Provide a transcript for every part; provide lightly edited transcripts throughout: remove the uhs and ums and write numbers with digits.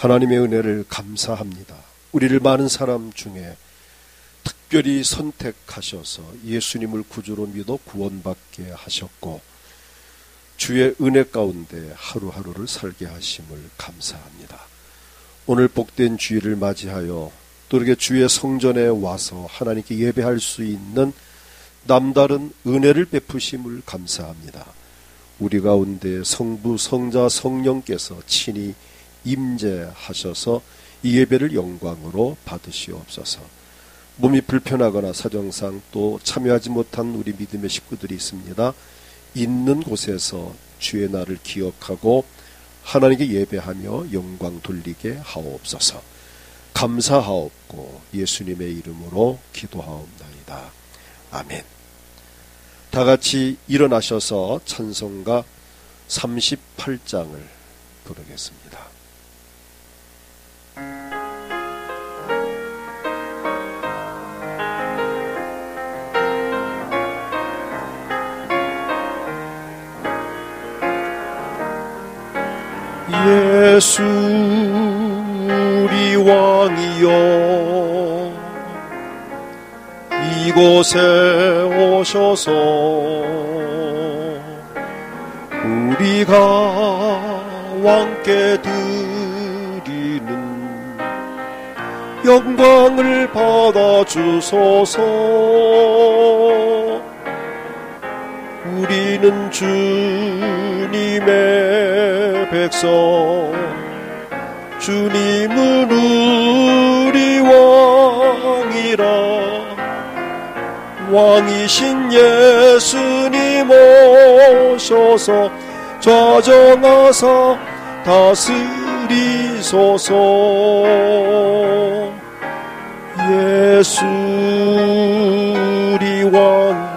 하나님의 은혜를 감사합니다. 우리를 많은 사람 중에 특별히 선택하셔서 예수님을 구주로 믿어 구원받게 하셨고 주의 은혜 가운데 하루하루를 살게 하심을 감사합니다. 오늘 복된 주일을 맞이하여 또 이렇게 주의 성전에 와서 하나님께 예배할 수 있는 남다른 은혜를 베푸심을 감사합니다. 우리 가운데 성부, 성자, 성령께서 친히 임재하셔서 이 예배를 영광으로 받으시옵소서. 몸이 불편하거나 사정상 또 참여하지 못한 우리 믿음의 식구들이 있습니다. 있는 곳에서 주의 날을 기억하고 하나님께 예배하며 영광 돌리게 하옵소서. 감사하옵고 예수님의 이름으로 기도하옵나이다. 아멘. 다 같이 일어나셔서 찬송가 38장을 부르겠습니다. 예수 우리 왕이여 이곳에 오셔서 우리가 왕께 드리는 영광을 받아주소서. 우리는 주님의 백성, 주님은 우리 왕이라. 왕이신 예수님 오셔서 좌정하사 다스리소서. 예수 우리 왕이여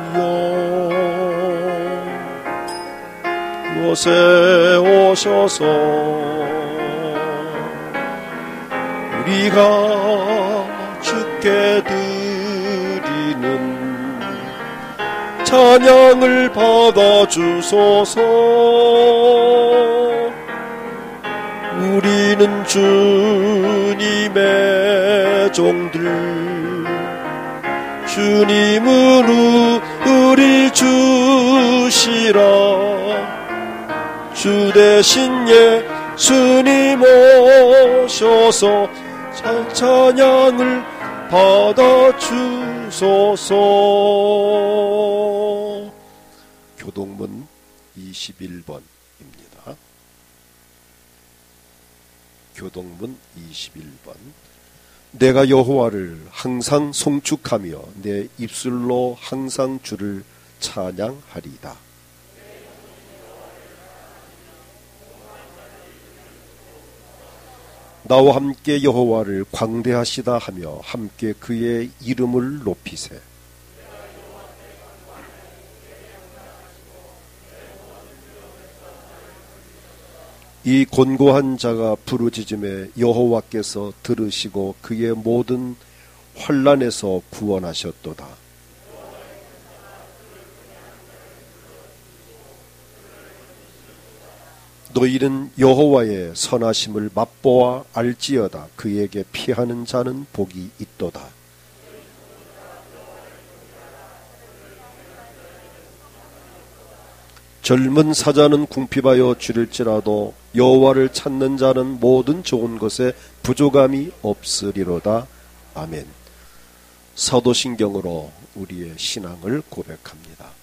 이곳에 오셔서 우리가 주께 드리는 찬양을 받아주소서. 우리는 주님의 종들, 주님은 우리 주시라. 주 대신 예수님 오셔서 찬양을 받아주소서. 교동문 21번입니다. 교동문 21번. 내가 여호와를 항상 송축하며 내 입술로 항상 주를 찬양하리다. 나와 함께 여호와를 광대하시다 하며 함께 그의 이름을 높이세. 이 곤고한 자가 부르짖음에 여호와께서 들으시고 그의 모든 환난에서 구원하셨도다. 너희는 여호와의 선하심을 맛보아 알지어다. 그에게 피하는 자는 복이 있도다. 젊은 사자는 궁핍하여 줄일지라도 여호와를 찾는 자는 모든 좋은 것에 부족함이 없으리로다. 아멘. 사도신경으로 우리의 신앙을 고백합니다.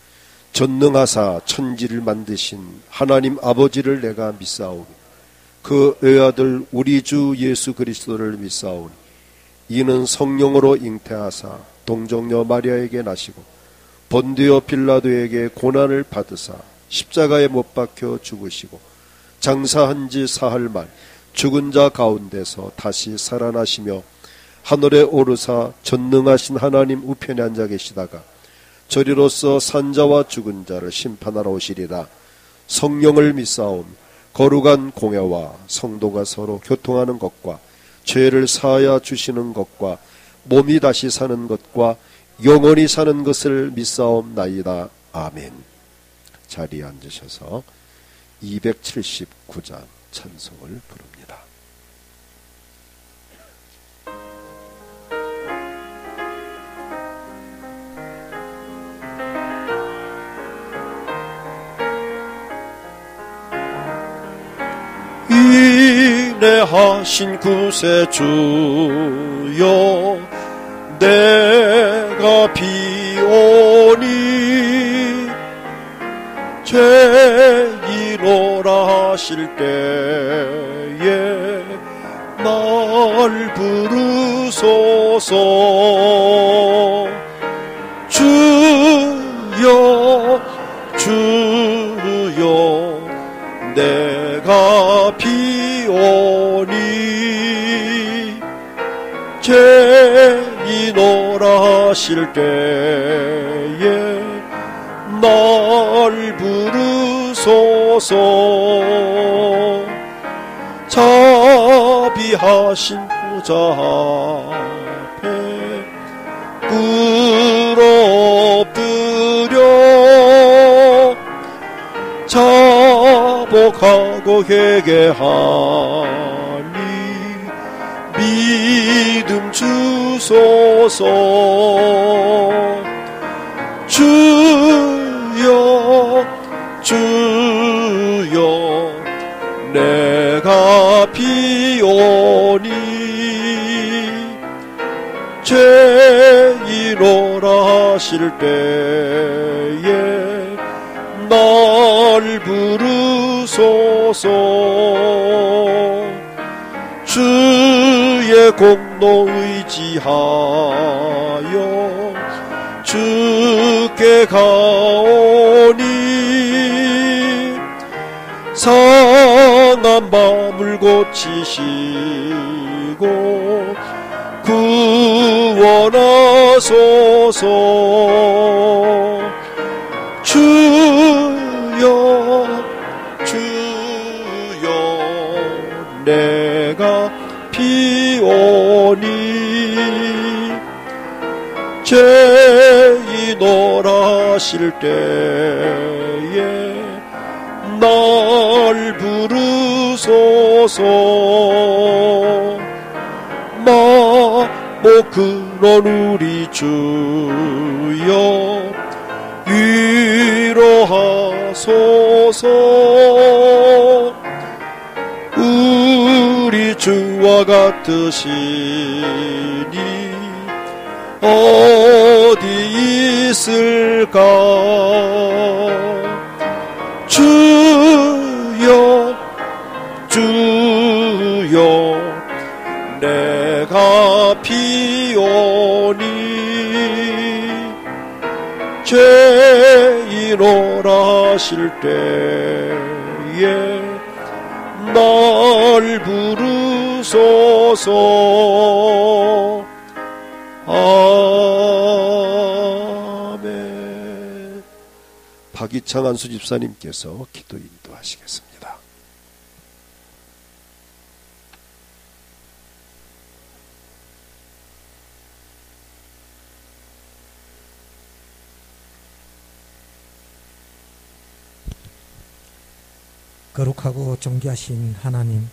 전능하사 천지를 만드신 하나님 아버지를 내가 믿사오니 그 외아들 우리 주 예수 그리스도를 믿사오니 이는 성령으로 잉태하사 동정녀 마리아에게 나시고 본디오 빌라도에게 고난을 받으사 십자가에 못 박혀 죽으시고 장사한 지 사흘 만 죽은 자 가운데서 다시 살아나시며 하늘에 오르사 전능하신 하나님 우편에 앉아 계시다가 저리로서 산자와 죽은 자를 심판하러 오시리라. 성령을 믿사오니 거룩한 공회와 성도가 서로 교통하는 것과 죄를 사하여 주시는 것과 몸이 다시 사는 것과 영원히 사는 것을 믿사옵나이다. 아멘. 자리에 앉으셔서 279장 찬송을 부릅니다. 내 하신 구세주여 내가 비오니 죄인오라 하실 때에 날 부르소서. 주여 주여 내가 비오니 죄인오라 하실 때에 날 부르소서. 자비하신 보좌 앞에 꿇어엎드려 자복하고 회개하니 믿음 주소서. 주여 주여 내가 비오니 죄인오라 하실 때에 날 부르소서. 주의 공로 의지하여 주께 가오니 상한 마음을 고치시고 구원하소서. 주여 주여 내가 비오니 죄인오라 하실 때에 날 부르소서. 못 그런 우리 주여 위로하소서. 우리 주와 같으시니 어디 있을까. 주여 주여 내가 비오니 죄인오라 하실 때에 날 부르소서. 아멘. 박이창 안수 집사님께서 기도 인도하시겠습니다. 거룩하고 존귀하신 하나님,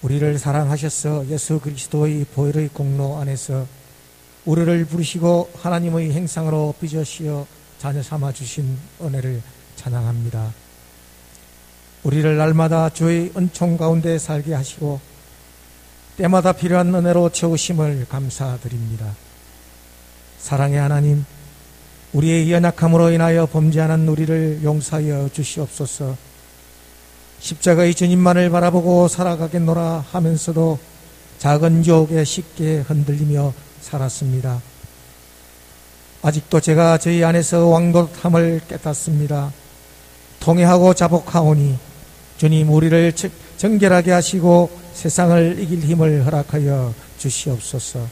우리를 사랑하셔서 예수 그리스도의 보혈의 공로 안에서 우리를 부르시고 하나님의 행상으로 빚으시어 자녀 삼아 주신 은혜를 찬양합니다. 우리를 날마다 주의 은총 가운데 살게 하시고 때마다 필요한 은혜로 채우심을 감사드립니다. 사랑의 하나님, 우리의 연약함으로 인하여 범죄하는 우리를 용서하여 주시옵소서. 십자가의 주님만을 바라보고 살아가겠노라 하면서도 작은 유혹에 쉽게 흔들리며 살았습니다. 아직도 제가 저희 안에서 왕노릇함을 깨닫습니다. 통회하고 자복하오니 주님 우리를 정결하게 하시고 세상을 이길 힘을 허락하여 주시옵소서.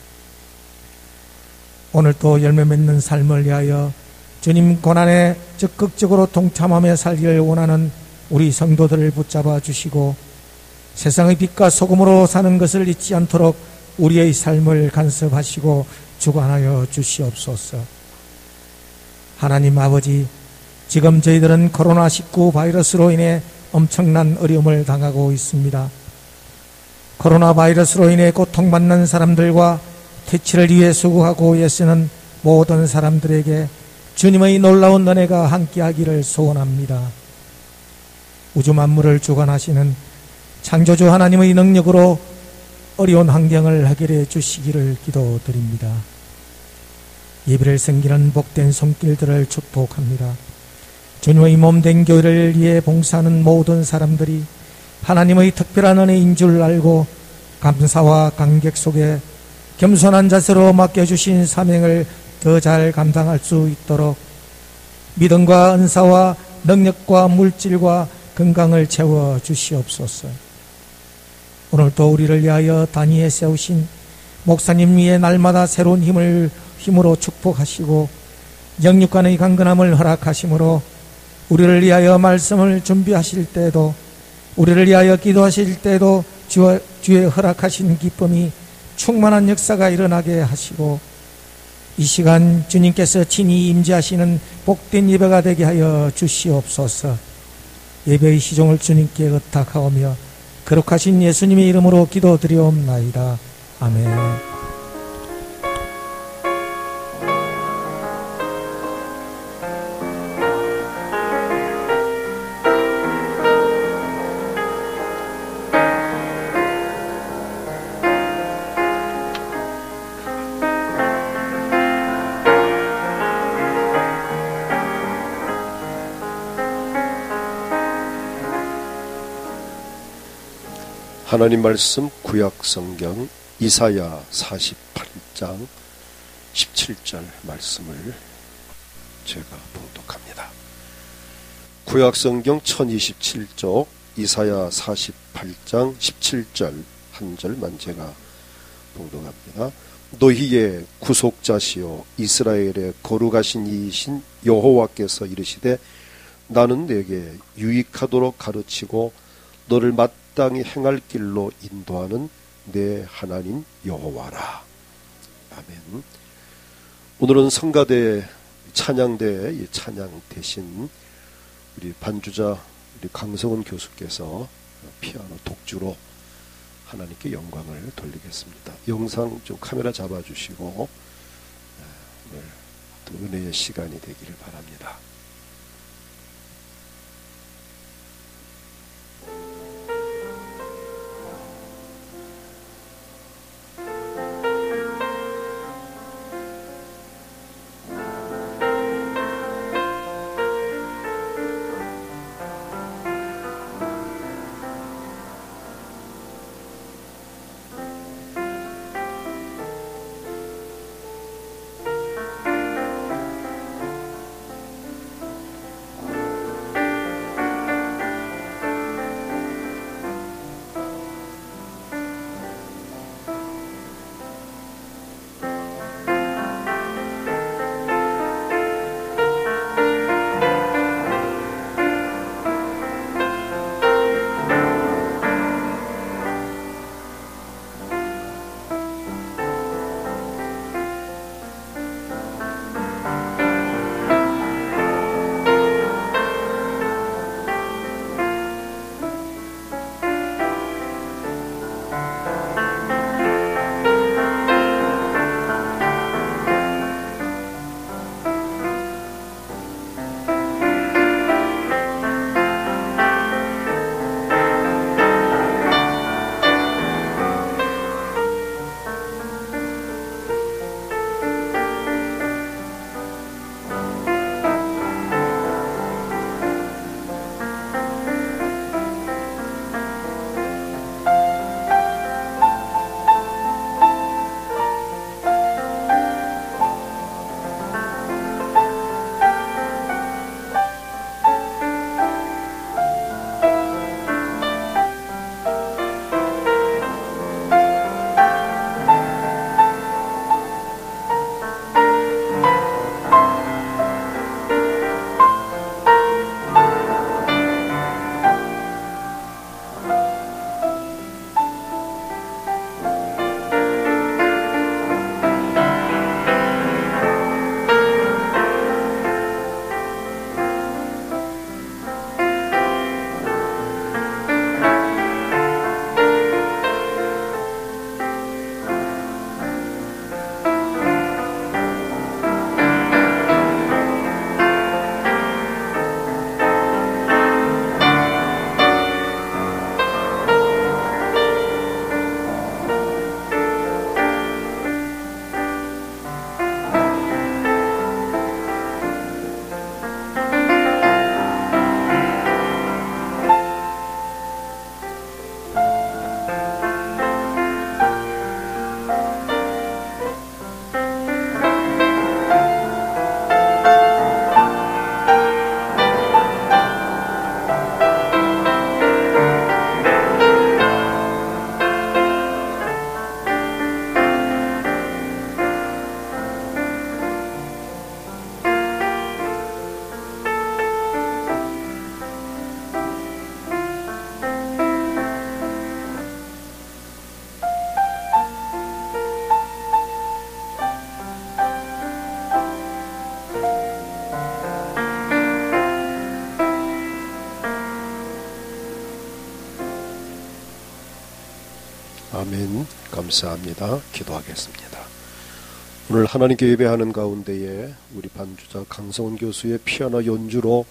오늘도 열매 맺는 삶을 위하여 주님 고난에 적극적으로 동참하며 살기를 원하는 우리 성도들을 붙잡아 주시고 세상의 빛과 소금으로 사는 것을 잊지 않도록 우리의 삶을 간섭하시고 주관하여 주시옵소서. 하나님 아버지, 지금 저희들은 코로나19 바이러스로 인해 엄청난 어려움을 당하고 있습니다. 코로나 바이러스로 인해 고통받는 사람들과 퇴치를 위해 수고하고 애쓰는 모든 사람들에게 주님의 놀라운 은혜가 함께하기를 소원합니다. 우주 만물을 주관하시는 창조주 하나님의 능력으로 어려운 환경을 해결해 주시기를 기도드립니다. 예배를 섬기는 복된 손길들을 축복합니다. 주님의 몸된 교회를 위해 봉사하는 모든 사람들이 하나님의 특별한 은혜인 줄 알고 감사와 감격 속에 겸손한 자세로 맡겨주신 사명을 더 잘 감당할 수 있도록 믿음과 은사와 능력과 물질과 건강을 채워 주시옵소서. 오늘도 우리를 위하여 단위에 세우신 목사님 위에 날마다 새로운 힘으로 축복하시고 영육간의 강건함을 허락하심으로 우리를 위하여 말씀을 준비하실 때에도 우리를 위하여 기도하실 때에도 주의 허락하신 기쁨이 충만한 역사가 일어나게 하시고 이 시간 주님께서 친히 임재하시는 복된 예배가 되게 하여 주시옵소서. 예배의 시종을 주님께 의탁하오며 거룩하신 예수님의 이름으로 기도드리옵나이다. 아멘. 하나님 말씀 구약성경 이사야 48장 17절 말씀을 제가 봉독합니다. 구약성경 1027쪽 이사야 48장 17절 한 절만 제가 봉독합니다. 너희의 구속자시요 이스라엘의 거룩하신 이이신 여호와께서 이르시되 나는 내게 유익하도록 가르치고 너를 마땅히 행할 길로 인도하는 내 하나님 여호와라. 아멘. 오늘은 성가대 찬양대의 찬양 대신 우리 반주자 우리 강성훈 교수께서 피아노 독주로 하나님께 영광을 돌리겠습니다. 영상 좀 카메라 잡아주시고 오늘 또 은혜의 시간이 되기를 바랍니다. 아멘. 감사합니다. 기도하겠습니다. 오늘 하나님께 예배하는 가운데에 우리 반주자 강성훈 교수의 피아노 연주로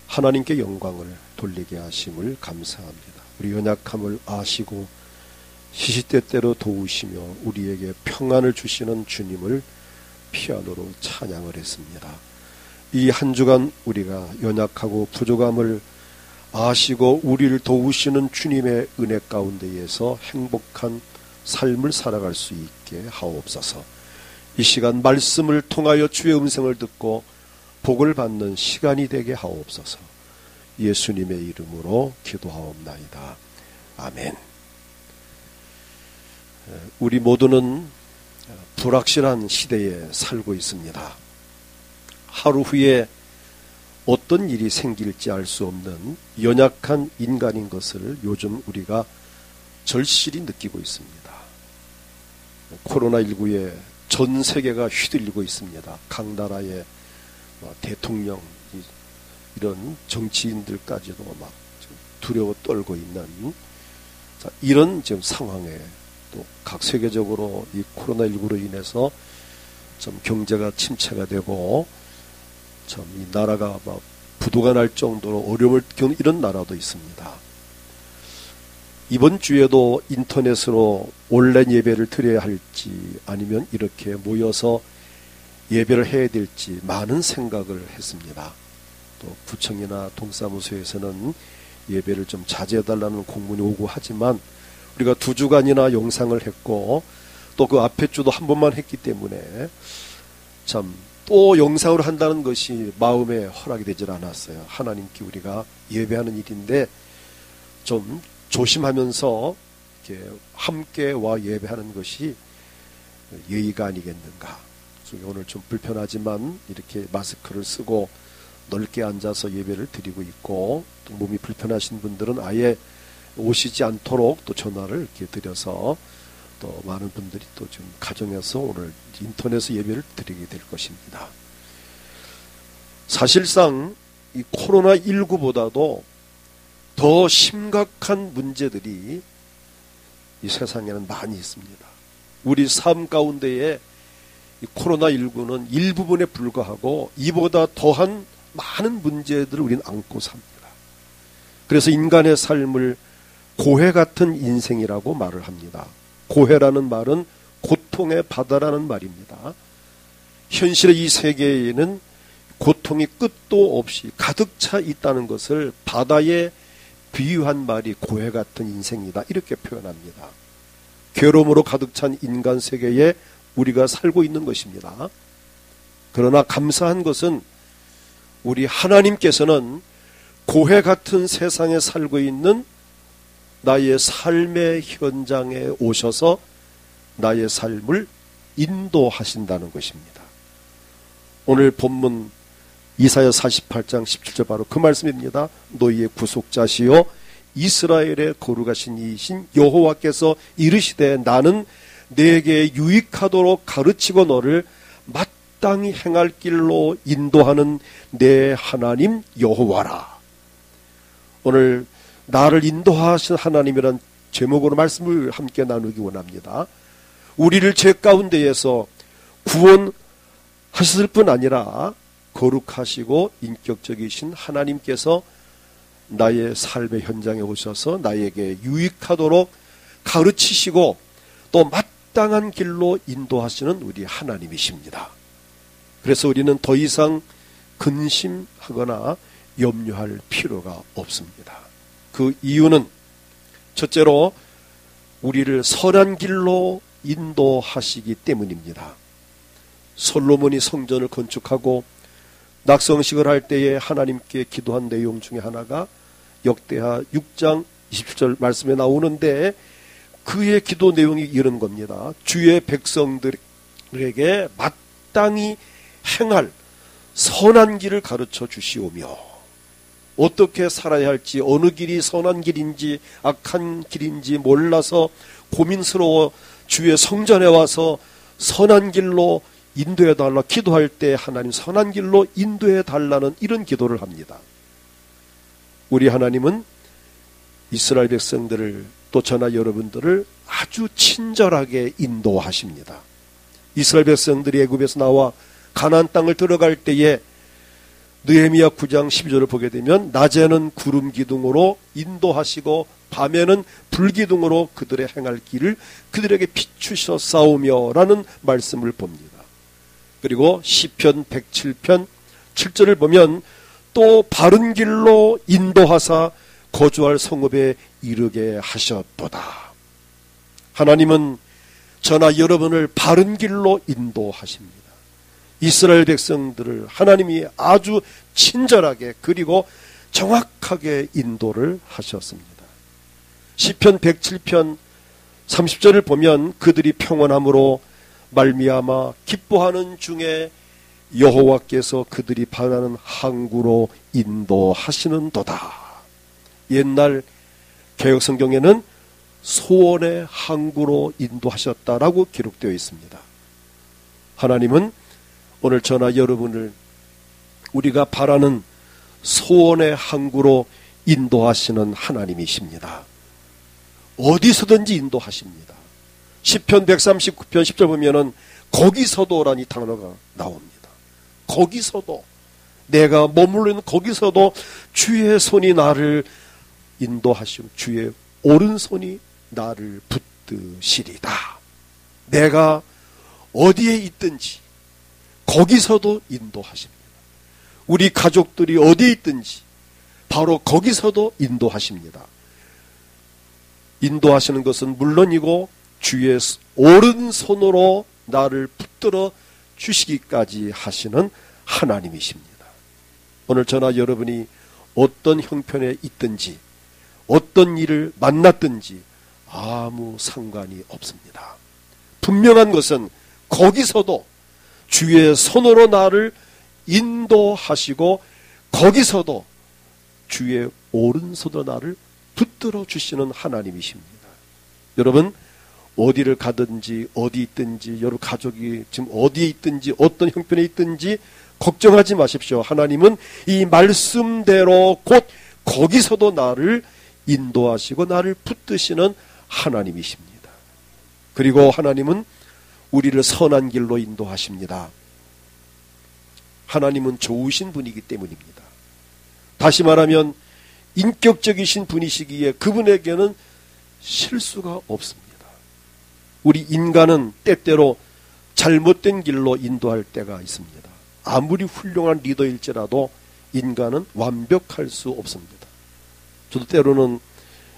하나님께 영광을 돌리게 하심을 감사합니다. 우리 연약함을 아시고 시시때때로 도우시며 우리에게 평안을 주시는 주님을 피아노로 찬양을 했습니다. 이 한 주간 우리가 연약하고 부족함을 아시고 우리를 도우시는 주님의 은혜 가운데에서 행복한 삶을 살아갈 수 있게 하옵소서. 이 시간 말씀을 통하여 주의 음성을 듣고 복을 받는 시간이 되게 하옵소서. 예수님의 이름으로 기도하옵나이다. 아멘. 우리 모두는 불확실한 시대에 살고 있습니다. 하루 후에 어떤 일이 생길지 알 수 없는 연약한 인간인 것을 요즘 우리가 절실히 느끼고 있습니다. 코로나19에 전 세계가 휘둘리고 있습니다. 각 나라의 대통령, 이런 정치인들까지도 막 두려워 떨고 있는 이런 지금 상황에 또 각 세계적으로 이 코로나19로 인해서 좀 경제가 침체가 되고 참 이 나라가 막 부도가 날 정도로 어려움을 겪는 이런 나라도 있습니다. 이번 주에도 인터넷으로 온라인 예배를 드려야 할지 아니면 이렇게 모여서 예배를 해야 될지 많은 생각을 했습니다. 또 구청이나 동사무소에서는 예배를 좀 자제해달라는 공문이 오고 하지만 우리가 2주간이나 영상을 했고 또 그 앞에 주도 한 번만 했기 때문에 참 또 영상으로 한다는 것이 마음에 허락이 되질 않았어요. 하나님께 우리가 예배하는 일인데 좀 조심하면서 이렇게 함께 와 예배하는 것이 예의가 아니겠는가. 오늘 좀 불편하지만 이렇게 마스크를 쓰고 넓게 앉아서 예배를 드리고 있고 또 몸이 불편하신 분들은 아예 오시지 않도록 또 전화를 이렇게 드려서 또 많은 분들이 또 지금 가정에서 오늘 인터넷 예배를 드리게 될 것입니다. 사실상 이 코로나19보다도 더 심각한 문제들이 이 세상에는 많이 있습니다. 우리 삶 가운데에 이 코로나19는 일부분에 불과하고 이보다 더한 많은 문제들을 우리는 안고 삽니다. 그래서 인간의 삶을 고해 같은 인생이라고 말을 합니다. 고해라는 말은 고통의 바다라는 말입니다. 현실의 이 세계에는 고통이 끝도 없이 가득 차 있다는 것을 바다에 비유한 말이 고해 같은 인생이다 이렇게 표현합니다. 괴로움으로 가득 찬 인간 세계에 우리가 살고 있는 것입니다. 그러나 감사한 것은 우리 하나님께서는 고해 같은 세상에 살고 있는 나의 삶의 현장에 오셔서 나의 삶을 인도하신다는 것입니다. 오늘 본문 이사야 48장 17절 바로 그 말씀입니다. 너희의 구속자시요 이스라엘의 거룩하신 이이신 여호와께서 이르시되 나는 내게 유익하도록 가르치고 너를 마땅히 행할 길로 인도하는 내 하나님 여호와라. 오늘 나를 인도하신 하나님이란 제목으로 말씀을 함께 나누기 원합니다. 우리를 죄 가운데에서 구원하셨을 뿐 아니라 거룩하시고 인격적이신 하나님께서 나의 삶의 현장에 오셔서 나에게 유익하도록 가르치시고 또 마땅한 길로 인도하시는 우리 하나님이십니다. 그래서 우리는 더 이상 근심하거나 염려할 필요가 없습니다. 그 이유는 첫째로 우리를 선한 길로 인도하시기 때문입니다. 솔로몬이 성전을 건축하고 낙성식을 할 때에 하나님께 기도한 내용 중에 하나가 역대하 6장 27절 말씀에 나오는데 그의 기도 내용이 이런 겁니다. 주의 백성들에게 마땅히 행할 선한 길을 가르쳐 주시오며 어떻게 살아야 할지 어느 길이 선한 길인지 악한 길인지 몰라서 고민스러워 주의 성전에 와서 선한 길로 인도해달라 기도할 때 하나님 선한 길로 인도해달라는 이런 기도를 합니다. 우리 하나님은 이스라엘 백성들을 또 저나 여러분들을 아주 친절하게 인도하십니다. 이스라엘 백성들이 애굽에서 나와 가나안 땅을 들어갈 때에 느헤미야 9장 12절을 보게 되면 낮에는 구름 기둥으로 인도하시고 밤에는 불기둥으로 그들의 행할 길을 그들에게 비추셔 싸우며 라는 말씀을 봅니다. 그리고 시편 107편 7절을 보면 또 바른 길로 인도하사 거주할 성읍에 이르게 하셨도다. 하나님은 저나 여러분을 바른 길로 인도하십니다. 이스라엘 백성들을 하나님이 아주 친절하게 그리고 정확하게 인도를 하셨습니다. 시편 107편 30절을 보면 그들이 평안함으로 말미암아 기뻐하는 중에 여호와께서 그들이 바라는 항구로 인도하시는도다. 옛날 개역성경에는 소원의 항구로 인도하셨다라고 기록되어 있습니다. 하나님은 오늘 저나 여러분을 우리가 바라는 소원의 항구로 인도하시는 하나님이십니다. 어디서든지 인도하십니다. 시편 139편 10절 보면은 거기서도라는 이 단어가 나옵니다. 거기서도, 내가 머물러 있는 거기서도 주의 손이 나를 인도하시고 주의 오른손이 나를 붙드시리다. 내가 어디에 있든지 거기서도 인도하십니다. 우리 가족들이 어디에 있든지 바로 거기서도 인도하십니다. 인도하시는 것은 물론이고 주의 오른손으로 나를 붙들어 주시기까지 하시는 하나님이십니다. 오늘 저나 여러분이 어떤 형편에 있든지 어떤 일을 만났든지 아무 상관이 없습니다. 분명한 것은 거기서도 주의 손으로 나를 인도하시고 거기서도 주의 오른손으로 나를 붙들어 주시는 하나님이십니다. 여러분 어디를 가든지 어디 있든지 여러분 가족이 지금 어디에 있든지 어떤 형편에 있든지 걱정하지 마십시오. 하나님은 이 말씀대로 곧 거기서도 나를 인도하시고 나를 붙드시는 하나님이십니다. 그리고 하나님은 우리를 선한 길로 인도하십니다. 하나님은 좋으신 분이기 때문입니다. 다시 말하면 인격적이신 분이시기에 그분에게는 실수가 없습니다. 우리 인간은 때때로 잘못된 길로 인도할 때가 있습니다. 아무리 훌륭한 리더일지라도 인간은 완벽할 수 없습니다. 저도 때로는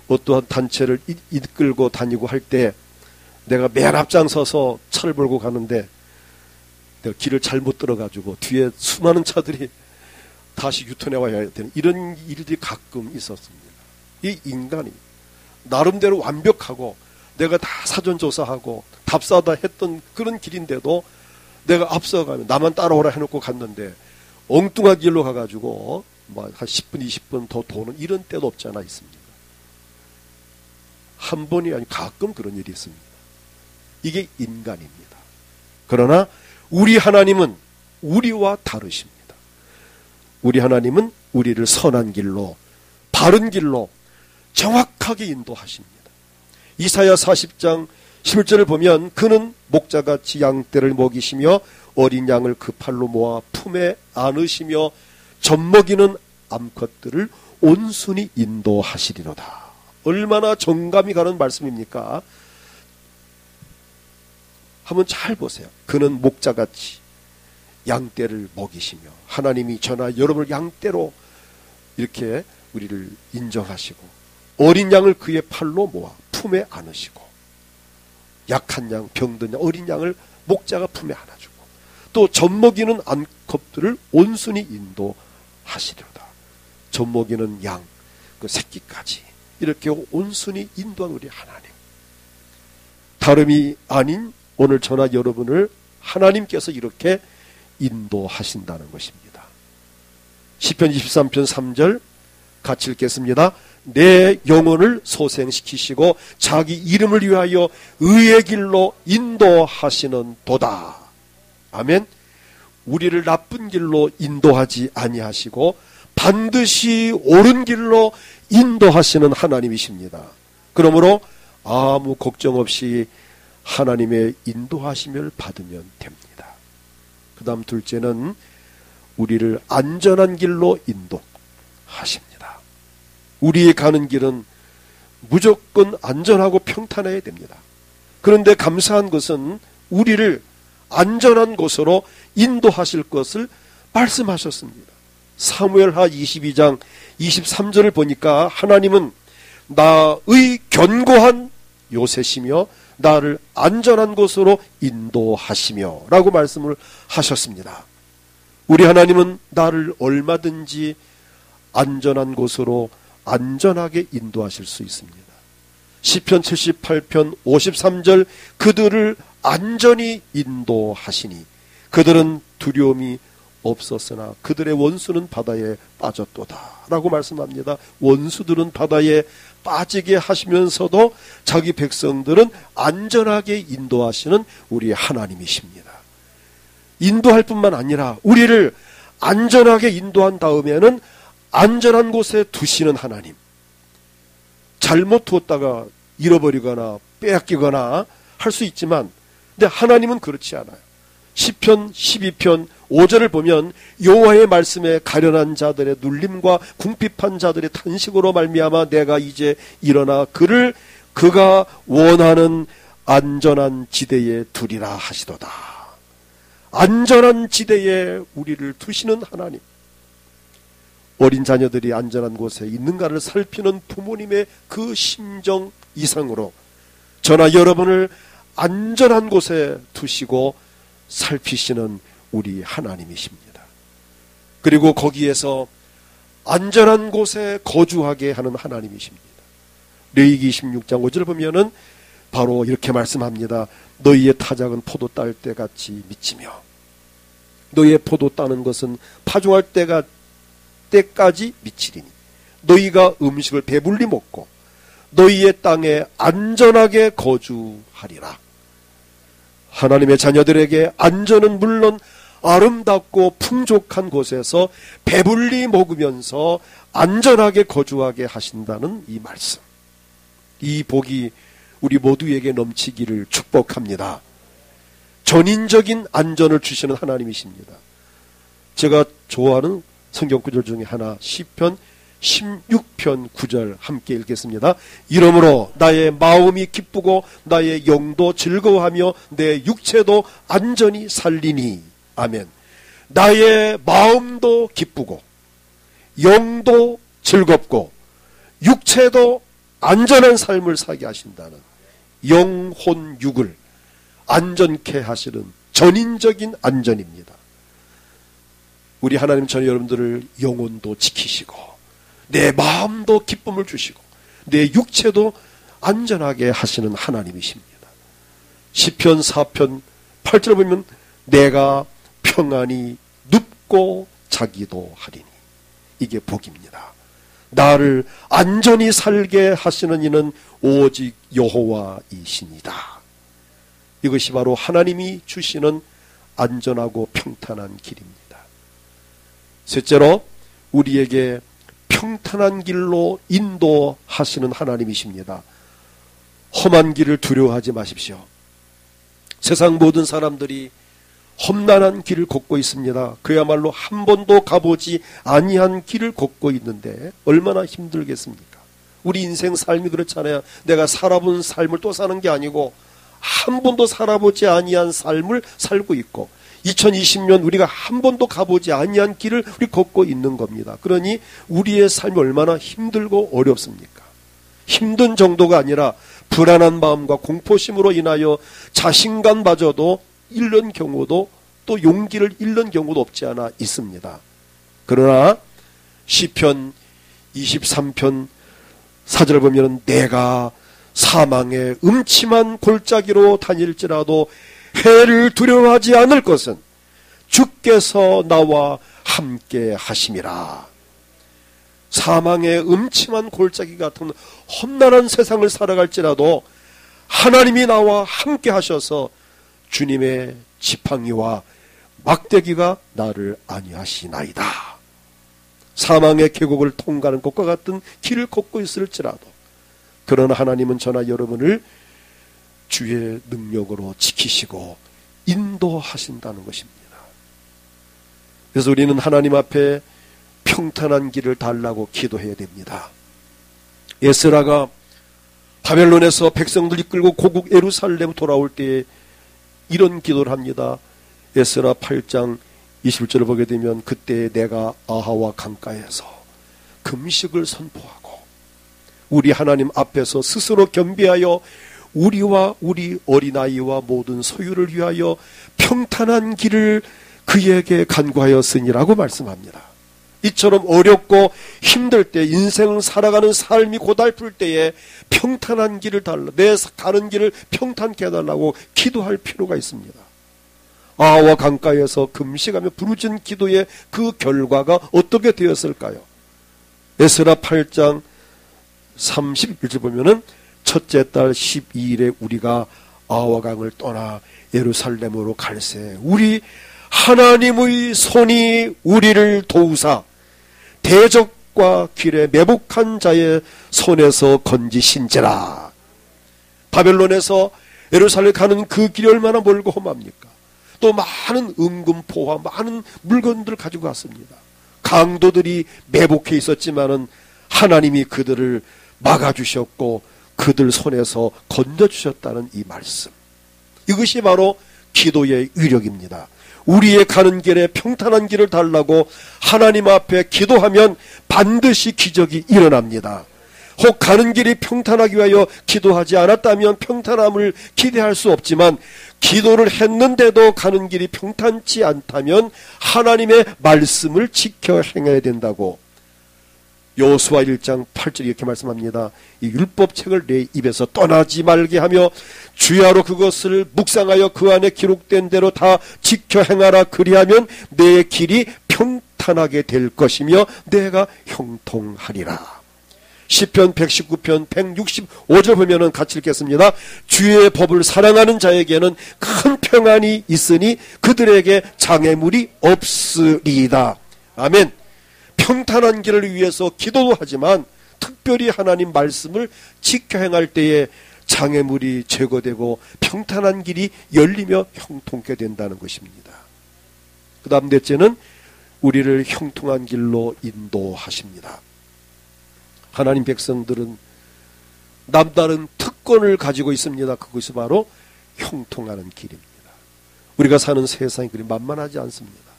어떠한 단체를 이끌고 다니고 할 때 내가 맨 앞장서서 차를 몰고 가는데 내가 길을 잘못 들어가지고 뒤에 수많은 차들이 다시 유턴해 와야 되는 이런 일들이 가끔 있었습니다. 이 인간이 나름대로 완벽하고 내가 다 사전조사하고 답사다 했던 그런 길인데도 내가 앞서가면 나만 따라오라 해놓고 갔는데 엉뚱한 길로 가가지고 한 10분 20분 더 도는 이런 때도 없지 않아 있습니다. 한 번이 아니고 가끔 그런 일이 있습니다. 이게 인간입니다. 그러나 우리 하나님은 우리와 다르십니다. 우리 하나님은 우리를 선한 길로 바른 길로 정확하게 인도하십니다. 이사야 40장 11절을 보면 그는 목자같이 양떼를 먹이시며 어린 양을 그 팔로 모아 품에 안으시며 젖먹이는 암컷들을 온순히 인도하시리로다. 얼마나 정감이 가는 말씀입니까? 한번 잘 보세요. 그는 목자같이 양떼를 먹이시며, 하나님이 저나 여러분을 양떼로 이렇게 우리를 인정하시고 어린 양을 그의 팔로 모아 품에 안으시고 약한 양, 병든 양, 어린 양을 목자가 품에 안아주고 또 젖먹이는 암컷들을 온순히 인도하시리로다. 젖먹이는 양, 그 새끼까지 이렇게 온순히 인도한 우리 하나님. 다름이 아닌 오늘 저나 여러분을 하나님께서 이렇게 인도하신다는 것입니다. 시편 23편 3절 같이 읽겠습니다. 내 영혼을 소생시키시고 자기 이름을 위하여 의의 길로 인도하시는 도다. 아멘. 우리를 나쁜 길로 인도하지 아니하시고 반드시 옳은 길로 인도하시는 하나님이십니다. 그러므로 아무 걱정 없이 하나님의 인도하심을 받으면 됩니다. 그 다음 둘째는 우리를 안전한 길로 인도하십니다. 우리의 가는 길은 무조건 안전하고 평탄해야 됩니다. 그런데 감사한 것은 우리를 안전한 곳으로 인도하실 것을 말씀하셨습니다. 사무엘하 22장 23절을 보니까 하나님은 나의 견고한 요새시며 나를 안전한 곳으로 인도하시며 라고 말씀을 하셨습니다. 우리 하나님은 나를 얼마든지 안전한 곳으로 안전하게 인도하실 수 있습니다. 시편 78편 53절 그들을 안전히 인도하시니 그들은 두려움이 없었으나 그들의 원수는 바다에 빠졌도다 라고 말씀합니다. 원수들은 바다에 빠지게 하시면서도 자기 백성들은 안전하게 인도하시는 우리 하나님이십니다. 인도할 뿐만 아니라 우리를 안전하게 인도한 다음에는 안전한 곳에 두시는 하나님. 잘못 두었다가 잃어버리거나 빼앗기거나 할 수 있지만 근데 하나님은 그렇지 않아요. 시편 12편 5절을 보면 여호와의 말씀에 가련한 자들의 눌림과 궁핍한 자들의 탄식으로 말미암아 내가 이제 일어나 그를 그가 원하는 안전한 지대에 두리라 하시도다. 안전한 지대에 우리를 두시는 하나님. 어린 자녀들이 안전한 곳에 있는가를 살피는 부모님의 그 심정 이상으로 저나 여러분을 안전한 곳에 두시고 살피시는 우리 하나님이십니다. 그리고 거기에서 안전한 곳에 거주하게 하는 하나님이십니다. 레위기 26장 5절을 보면은 바로 이렇게 말씀합니다. 너희의 타작은 포도 딸 때같이 미치며 너희의 포도 따는 것은 파종할 때까지 미치리니 너희가 음식을 배불리 먹고 너희의 땅에 안전하게 거주하리라. 하나님의 자녀들에게 안전은 물론 아름답고 풍족한 곳에서 배불리 먹으면서 안전하게 거주하게 하신다는 이 말씀. 이 복이 우리 모두에게 넘치기를 축복합니다. 전인적인 안전을 주시는 하나님이십니다. 제가 좋아하는 성경 구절 중에 하나 시편 16편 9절 함께 읽겠습니다. 이러므로 나의 마음이 기쁘고 나의 영도 즐거워하며 내 육체도 안전히 살리니. 아멘. 나의 마음도 기쁘고 영도 즐겁고 육체도 안전한 삶을 살게 하신다는 영혼 육을 안전케 하시는 전인적인 안전입니다. 우리 하나님 전 여러분들을 영혼도 지키시고 내 마음도 기쁨을 주시고 내 육체도 안전하게 하시는 하나님이십니다. 시편 4편 8절을 보면 내가 평안히 눕고 자기도 하리니. 이게 복입니다. 나를 안전히 살게 하시는 이는 오직 여호와이시니다. 이것이 바로 하나님이 주시는 안전하고 평탄한 길입니다. 셋째로 우리에게 평탄한 길로 인도하시는 하나님이십니다. 험한 길을 두려워하지 마십시오. 세상 모든 사람들이 험난한 길을 걷고 있습니다. 그야말로 한 번도 가보지 아니한 길을 걷고 있는데 얼마나 힘들겠습니까? 우리 인생 삶이 그렇잖아요. 내가 살아본 삶을 또 사는 게 아니고 한 번도 살아보지 아니한 삶을 살고 있고 2020년 우리가 한 번도 가보지 아니한 길을 우리 걷고 있는 겁니다. 그러니 우리의 삶이 얼마나 힘들고 어렵습니까? 힘든 정도가 아니라 불안한 마음과 공포심으로 인하여 자신감마저도 잃는 경우도 또 용기를 잃는 경우도 없지 않아 있습니다. 그러나 시편 23편 4절을 보면 내가 사망의 음침한 골짜기로 다닐지라도 해를 두려워하지 않을 것은 주께서 나와 함께 하심이라. 사망의 음침한 골짜기 같은 험난한 세상을 살아갈지라도 하나님이 나와 함께 하셔서 주님의 지팡이와 막대기가 나를 안위하시나이다. 사망의 계곡을 통과하는 것과 같은 길을 걷고 있을지라도 그러나 하나님은 저나 여러분을 주의 능력으로 지키시고 인도하신다는 것입니다. 그래서 우리는 하나님 앞에 평탄한 길을 달라고 기도해야 됩니다. 에스라가 바벨론에서 백성들 이끌고 고국 예루살렘 돌아올 때에 이런 기도를 합니다. 에스라 8장 21절을 보게 되면 그때 내가 아하와 강가에서 금식을 선포하고 우리 하나님 앞에서 스스로 겸비하여 우리와 우리 어린아이와 모든 소유를 위하여 평탄한 길을 그에게 간구하였으니라고 말씀합니다. 이처럼 어렵고 힘들 때, 인생을 살아가는 삶이 고달플 때에 평탄한 길을 달라, 내 가는 길을 평탄케 해달라고 기도할 필요가 있습니다. 아하와 강가에서 금식하며 부르짖은 기도의 그 결과가 어떻게 되었을까요? 에스라 8장 31절 보면은 첫째 달 12일에 우리가 아하와 강을 떠나 예루살렘으로 갈새 우리 하나님의 손이 우리를 도우사 대적과 길에 매복한 자의 손에서 건지신지라. 바벨론에서 예루살렘 가는 그 길이 얼마나 멀고 험합니까? 또 많은 은금포와 많은 물건들을 가지고 갔습니다. 강도들이 매복해 있었지만은 하나님이 그들을 막아주셨고 그들 손에서 건져주셨다는 이 말씀, 이것이 바로 기도의 위력입니다. 우리의 가는 길에 평탄한 길을 달라고 하나님 앞에 기도하면 반드시 기적이 일어납니다. 혹 가는 길이 평탄하기 위하여 기도하지 않았다면 평탄함을 기대할 수 없지만, 기도를 했는데도 가는 길이 평탄치 않다면 하나님의 말씀을 지켜 행해야 된다고 여호수아 1장 8절 이렇게 말씀합니다. 이 율법책을 내 입에서 떠나지 말게 하며 주야로 그것을 묵상하여 그 안에 기록된 대로 다 지켜 행하라. 그리하면 내 길이 평탄하게 될 것이며 내가 형통하리라. 시편 119편 165절 보면은 같이 읽겠습니다. 주의 법을 사랑하는 자에게는 큰 평안이 있으니 그들에게 장애물이 없으리이다. 아멘. 평탄한 길을 위해서 기도도 하지만 특별히 하나님 말씀을 지켜 행할 때에 장애물이 제거되고 평탄한 길이 열리며 형통케 된다는 것입니다. 그 다음 넷째는 우리를 형통한 길로 인도하십니다. 하나님 백성들은 남다른 특권을 가지고 있습니다. 그것이 바로 형통하는 길입니다. 우리가 사는 세상이 그리 만만하지 않습니다.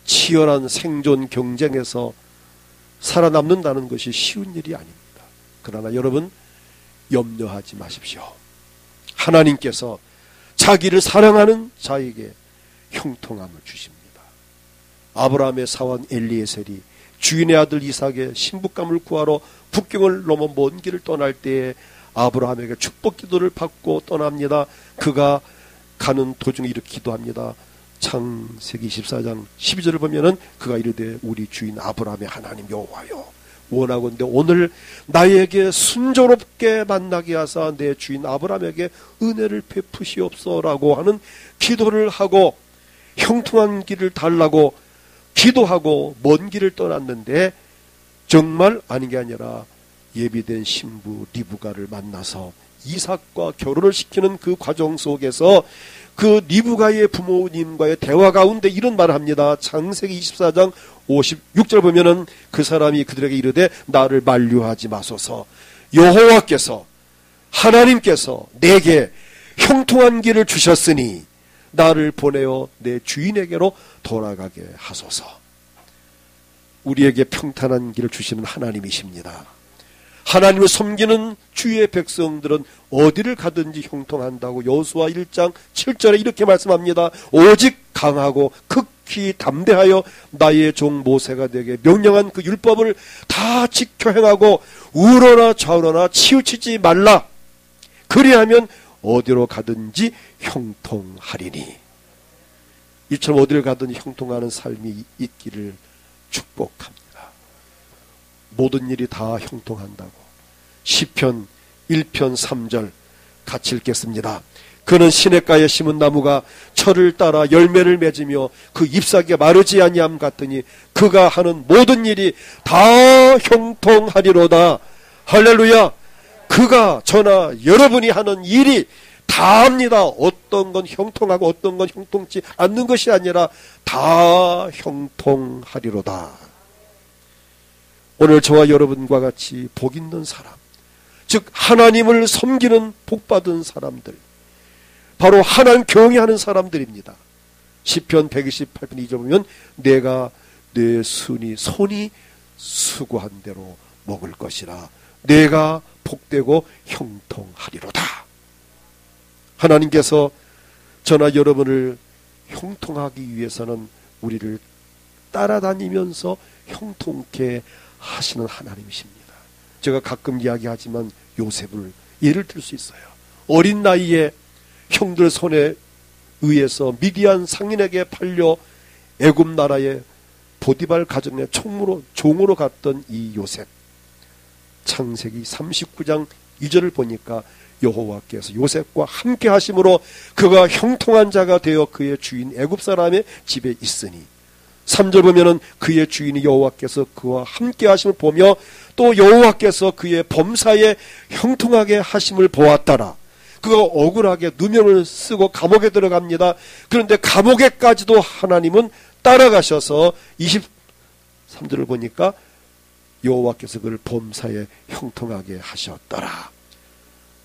치열한 생존 경쟁에서 살아남는다는 것이 쉬운 일이 아닙니다. 그러나 여러분 염려하지 마십시오. 하나님께서 자기를 사랑하는 자에게 형통함을 주십니다. 아브라함의 사원 엘리에셀이 주인의 아들 이삭의 신부감을 구하러 국경을 넘어 먼 길을 떠날 때에 아브라함에게 축복 기도를 받고 떠납니다. 그가 가는 도중에 이렇게 기도합니다. 창세기 24장 12절을 보면은 그가 이르되 우리 주인 아브라함의 하나님 여호와여, 원하건대 오늘 나에게 순조롭게 만나게 하사 내 주인 아브라함에게 은혜를 베푸시옵소라고 하는 기도를 하고 형통한 길을 달라고 기도하고 먼 길을 떠났는데, 정말 아닌 게 아니라 예비된 신부 리브가를 만나서 이삭과 결혼을 시키는 그 과정 속에서 그 리브가의 부모님과의 대화 가운데 이런 말을 합니다. 창세기 24장 56절 보면은 그 사람이 그들에게 이르되 나를 만류하지 마소서. 여호와께서 하나님께서 내게 형통한 길을 주셨으니 나를 보내어 내 주인에게로 돌아가게 하소서. 우리에게 평탄한 길을 주시는 하나님이십니다. 하나님을 섬기는 주의 백성들은 어디를 가든지 형통한다고 여호수아 1장 7절에 이렇게 말씀합니다. 오직 강하고 극히 담대하여 나의 종 모세가 내게 명령한 그 율법을 다 지켜 행하고 우러나 좌우러나 치우치지 말라. 그리하면 어디로 가든지 형통하리니. 이처럼 어디를 가든지 형통하는 삶이 있기를 축복합니다. 모든 일이 다 형통한다고. 시편 1편 3절 같이 읽겠습니다. 그는 시냇가에 심은 나무가 철을 따라 열매를 맺으며 그 잎사귀가 마르지 아니함 같으니 그가 하는 모든 일이 다 형통하리로다. 할렐루야. 그가 저나 여러분이 하는 일이 다 합니다. 어떤 건 형통하고 어떤 건 형통치 않는 것이 아니라 다 형통하리로다. 오늘 저와 여러분과 같이 복 있는 사람, 즉 하나님을 섬기는 복받은 사람들, 바로 하나님 경외하는 사람들입니다. 시편 128편 2절 보면 내가 내 손이 수고한 대로 먹을 것이라 내가 복되고 형통하리로다. 하나님께서 저나 여러분을 형통하기 위해서는 우리를 따라다니면서 형통케 하시는 하나님이십니다. 제가 가끔 이야기하지만 요셉을 예를 들 수 있어요. 어린 나이에 형들 손에 의해서 미디안 상인에게 팔려 애굽 나라의 보디발 가정의 종으로 갔던 이 요셉. 창세기 39장 2절을 보니까 여호와께서 요셉과 함께 하심으로 그가 형통한 자가 되어 그의 주인 애굽 사람의 집에 있으니, 3절 보면은 그의 주인이 여호와께서 그와 함께 하심을 보며 또 여호와께서 그의 범사에 형통하게 하심을 보았더라. 그가 억울하게 누명을 쓰고 감옥에 들어갑니다. 그런데 감옥에까지도 하나님은 따라가셔서 23절을 보니까 여호와께서 그를 범사에 형통하게 하셨더라.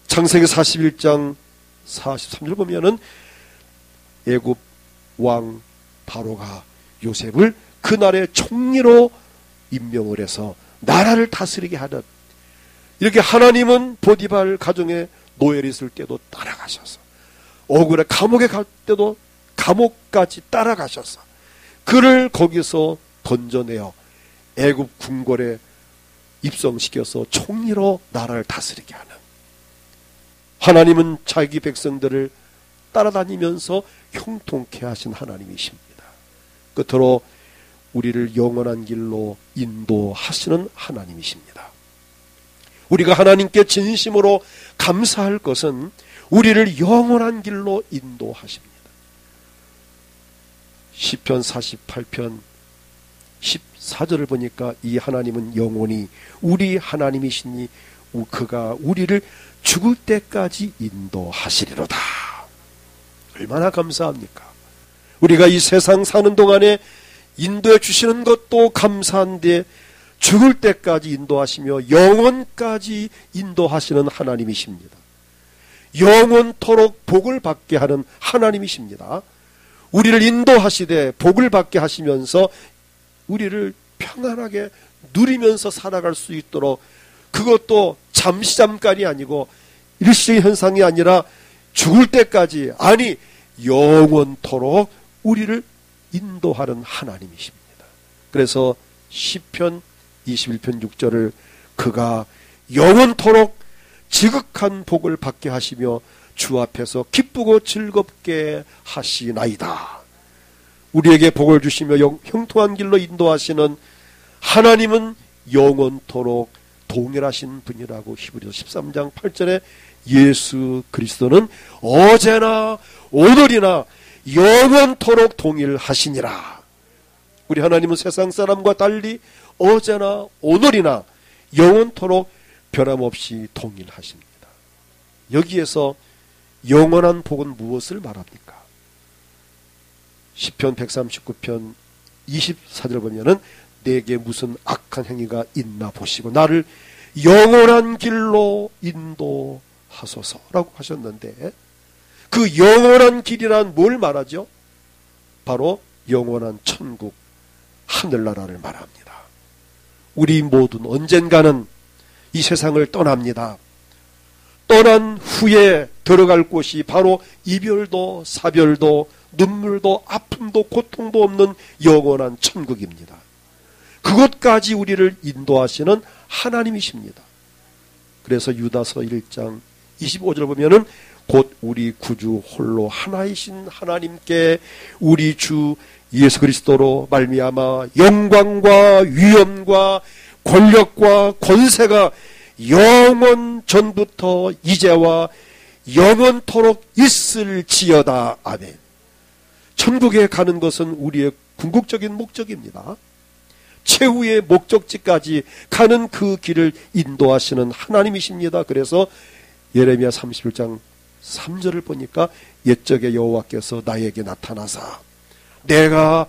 창세기 41장 43절 보면은 애굽 왕 바로가 요셉을 그날의 총리로 임명을 해서 나라를 다스리게 하는, 이렇게 하나님은 보디발 가정에 노예를 있을 때도 따라가셔서, 억울해 감옥에 갈 때도 감옥까지 따라가셔서 그를 거기서 건져내어 애굽 궁궐에 입성시켜서 총리로 나라를 다스리게 하는, 하나님은 자기 백성들을 따라다니면서 형통케 하신 하나님이십니다. 끝으로 우리를 영원한 길로 인도하시는 하나님이십니다. 우리가 하나님께 진심으로 감사할 것은 우리를 영원한 길로 인도하십니다. 시편 48편 14절을 보니까 이 하나님은 영원히 우리 하나님이시니 그가 우리를 죽을 때까지 인도하시리로다. 얼마나 감사합니까? 우리가 이 세상 사는 동안에 인도해 주시는 것도 감사한데 죽을 때까지 인도하시며 영원까지 인도하시는 하나님이십니다. 영원토록 복을 받게 하는 하나님이십니다. 우리를 인도하시되 복을 받게 하시면서 우리를 평안하게 누리면서 살아갈 수 있도록, 그것도 잠깐이 아니고 일시적인 현상이 아니라 죽을 때까지, 아니 영원토록 우리를 인도하는 하나님이십니다. 그래서 시편 21편 6절을 그가 영원토록 지극한 복을 받게 하시며 주 앞에서 기쁘고 즐겁게 하시나이다. 우리에게 복을 주시며 형통한 길로 인도하시는 하나님은 영원토록 동일하신 분이라고 히브리서 13장 8절에 예수 그리스도는 어제나 오늘이나 영원토록 동일하시니라. 우리 하나님은 세상 사람과 달리 어제나 오늘이나 영원토록 변함없이 동일하십니다. 여기에서 영원한 복은 무엇을 말합니까? 시편 139편 24절 보면은 내게 무슨 악한 행위가 있나 보시고 나를 영원한 길로 인도하소서라고 하셨는데, 그 영원한 길이란 뭘 말하죠? 바로 영원한 천국, 하늘나라를 말합니다. 우리 모두는 언젠가는 이 세상을 떠납니다. 떠난 후에 들어갈 곳이 바로 이별도 사별도 눈물도 아픔도 고통도 없는 영원한 천국입니다. 그곳까지 우리를 인도하시는 하나님이십니다. 그래서 유다서 1장 25절 보면은 곧 우리 구주 홀로 하나이신 하나님께 우리 주 예수 그리스도로 말미암아 영광과 위엄과 권력과 권세가 영원 전부터 이제와 영원토록 있을지어다. 아멘. 천국에 가는 것은 우리의 궁극적인 목적입니다. 최후의 목적지까지 가는 그 길을 인도하시는 하나님이십니다. 그래서 예레미야 31장 3절을 보니까 옛적의 여호와께서 나에게 나타나사 내가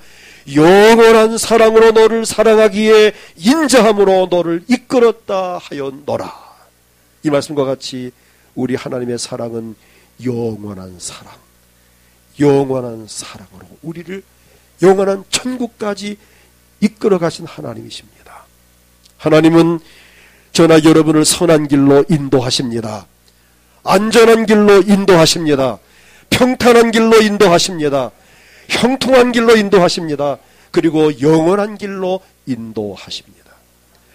영원한 사랑으로 너를 사랑하기에 인자함으로 너를 이끌었다 하였노라. 이 말씀과 같이 우리 하나님의 사랑은 영원한 사랑, 영원한 사랑으로 우리를 영원한 천국까지 이끌어 가신 하나님이십니다. 하나님은 저나 여러분을 선한 길로 인도하십니다. 안전한 길로 인도하십니다. 평탄한 길로 인도하십니다. 형통한 길로 인도하십니다. 그리고 영원한 길로 인도하십니다.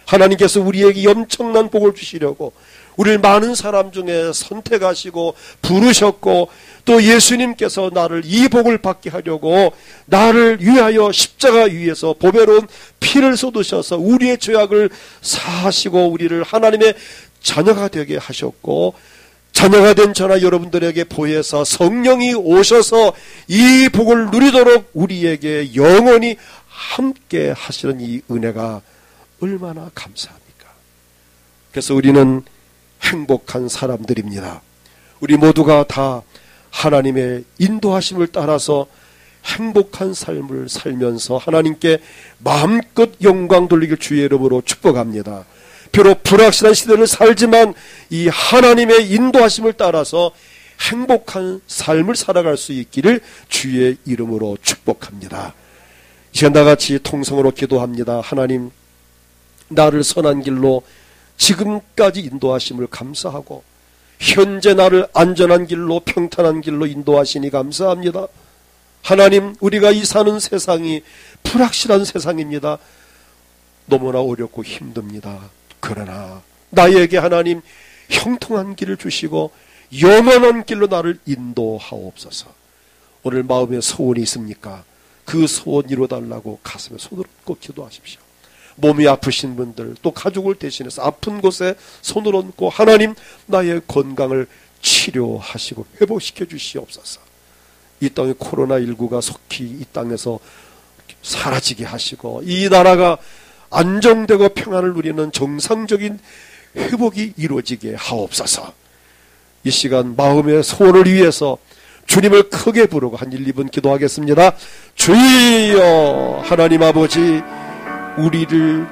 하나님께서 우리에게 엄청난 복을 주시려고 우리를 많은 사람 중에 선택하시고 부르셨고, 또 예수님께서 나를 이 복을 받게 하려고 나를 위하여 십자가 위에서 보배로운 피를 쏟으셔서 우리의 죄악을 사하시고 우리를 하나님의 자녀가 되게 하셨고, 자녀가 된 저나 여러분들에게 보혜사 성령이 오셔서 이 복을 누리도록 우리에게 영원히 함께 하시는 이 은혜가 얼마나 감사합니까? 그래서 우리는 행복한 사람들입니다. 우리 모두가 다 하나님의 인도하심을 따라서 행복한 삶을 살면서 하나님께 마음껏 영광 돌리길 주의 이름으로 축복합니다. 비록 불확실한 시대를 살지만 이 하나님의 인도하심을 따라서 행복한 삶을 살아갈 수 있기를 주의 이름으로 축복합니다. 이 시간 다같이 통성으로 기도합니다. 하나님, 나를 선한 길로 지금까지 인도하심을 감사하고 현재 나를 안전한 길로 평탄한 길로 인도하시니 감사합니다. 하나님, 우리가 이 사는 세상이 불확실한 세상입니다. 너무나 어렵고 힘듭니다. 그러나 나에게 하나님 형통한 길을 주시고 영원한 길로 나를 인도하옵소서. 오늘 마음에 소원이 있습니까? 그 소원 이루어달라고 가슴에 손을 얹고 기도하십시오. 몸이 아프신 분들, 또 가족을 대신해서 아픈 곳에 손을 얹고 하나님, 나의 건강을 치료하시고 회복시켜 주시옵소서. 이 땅의 코로나19가 속히 이 땅에서 사라지게 하시고 이 나라가 안정되고 평안을 누리는 정상적인 회복이 이루어지게 하옵소서. 이 시간 마음의 소원을 위해서 주님을 크게 부르고 한 1, 2분 기도하겠습니다. 주여, 하나님 아버지, 우리를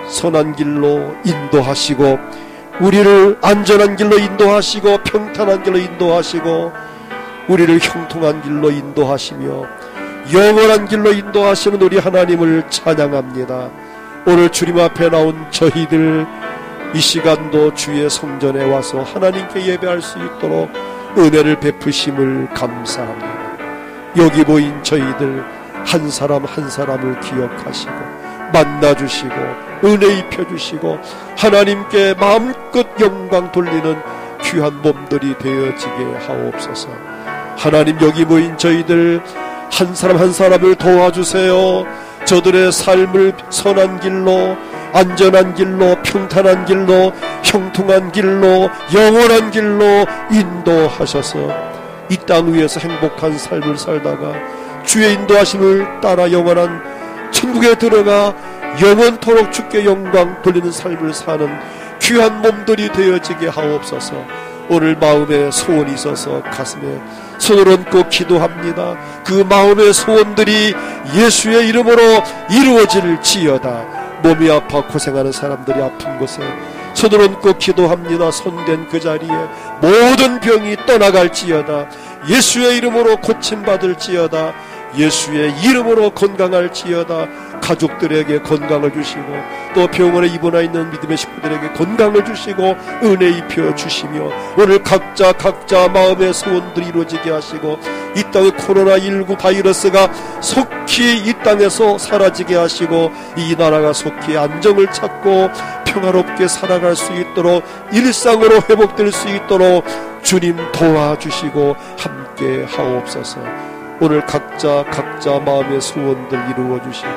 선한 길로 인도하시고 우리를 안전한 길로 인도하시고 평탄한 길로 인도하시고 우리를 형통한 길로 인도하시며 영원한 길로 인도하시는 우리 하나님을 찬양합니다. 오늘 주님 앞에 나온 저희들, 이 시간도 주의 성전에 와서 하나님께 예배할 수 있도록 은혜를 베푸심을 감사합니다. 여기 모인 저희들 한 사람 한 사람을 기억하시고 만나주시고 은혜 입혀주시고 하나님께 마음껏 영광 돌리는 귀한 몸들이 되어지게 하옵소서. 하나님, 여기 모인 저희들 한 사람 한 사람을 도와주세요. 저들의 삶을 선한 길로, 안전한 길로, 평탄한 길로, 형통한 길로, 영원한 길로 인도하셔서 이 땅 위에서 행복한 삶을 살다가 주의 인도하심을 따라 영원한 천국에 들어가 영원토록 주께 영광 돌리는 삶을 사는 귀한 몸들이 되어지게 하옵소서. 오늘 마음에 소원이 있어서 가슴에 손을 얹고 기도합니다. 그 마음의 소원들이 예수의 이름으로 이루어질지어다. 몸이 아파 고생하는 사람들이 아픈 곳에 손을 얹고 기도합니다. 손댄 그 자리에 모든 병이 떠나갈지어다. 예수의 이름으로 고침받을지어다. 예수의 이름으로 건강할지어다. 가족들에게 건강을 주시고 또 병원에 입원해 있는 믿음의 식구들에게 건강을 주시고 은혜 입혀 주시며 오늘 각자 마음의 소원들이 이루어지게 하시고 이 땅의 코로나19 바이러스가 속히 이 땅에서 사라지게 하시고 이 나라가 속히 안정을 찾고 평화롭게 살아갈 수 있도록 일상으로 회복될 수 있도록 주님 도와주시고 함께 하옵소서. 오늘 각자 마음의 소원들 이루어 주시고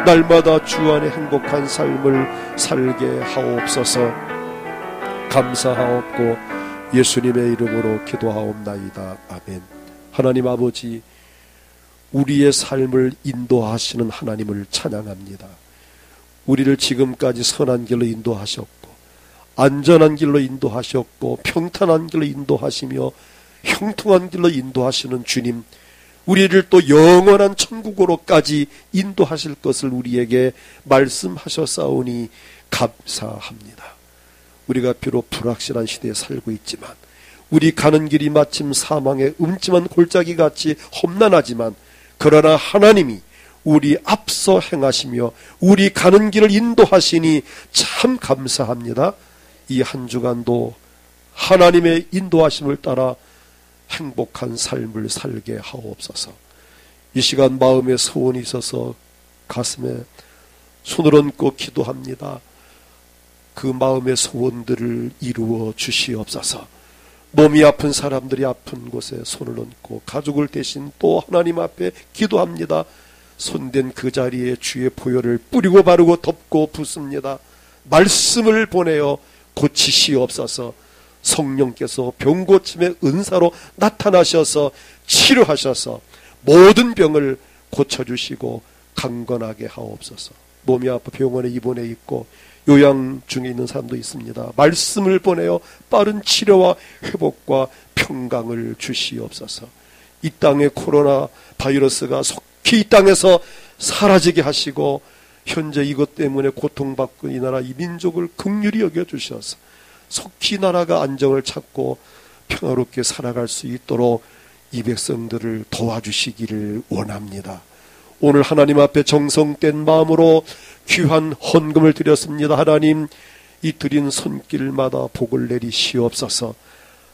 날마다 주 안에 행복한 삶을 살게 하옵소서. 감사하옵고 예수님의 이름으로 기도하옵나이다. 아멘. 하나님 아버지, 우리의 삶을 인도하시는 하나님을 찬양합니다. 우리를 지금까지 선한 길로 인도하셨고 안전한 길로 인도하셨고 평탄한 길로 인도하시며 형통한 길로 인도하시는 주님, 우리를 또 영원한 천국으로까지 인도하실 것을 우리에게 말씀하셨사오니 감사합니다. 우리가 비록 불확실한 시대에 살고 있지만, 우리 가는 길이 마침 사망의 음침한 골짜기같이 험난하지만, 그러나 하나님이 우리 앞서 행하시며 우리 가는 길을 인도하시니 참 감사합니다. 이 한 주간도 하나님의 인도하심을 따라 행복한 삶을 살게 하옵소서. 이 시간 마음에 소원이 있어서 가슴에 손을 얹고 기도합니다. 그 마음의 소원들을 이루어 주시옵소서. 몸이 아픈 사람들이 아픈 곳에 손을 얹고 가족을 대신 또 하나님 앞에 기도합니다. 손댄 그 자리에 주의 보혈을 뿌리고 바르고 덮고 붓습니다. 말씀을 보내어 고치시옵소서. 성령께서 병고침의 은사로 나타나셔서 치료하셔서 모든 병을 고쳐주시고 강건하게 하옵소서. 몸이 아파 병원에 입원해 있고 요양 중에 있는 사람도 있습니다. 말씀을 보내어 빠른 치료와 회복과 평강을 주시옵소서. 이 땅의 코로나 바이러스가 속히 이 땅에서 사라지게 하시고 현재 이것 때문에 고통받고 이 나라 이 민족을 긍휼히 여겨주셔서 속히 나라가 안정을 찾고 평화롭게 살아갈 수 있도록 이 백성들을 도와주시기를 원합니다. 오늘 하나님 앞에 정성된 마음으로 귀한 헌금을 드렸습니다. 하나님, 이 드린 손길마다 복을 내리시옵소서.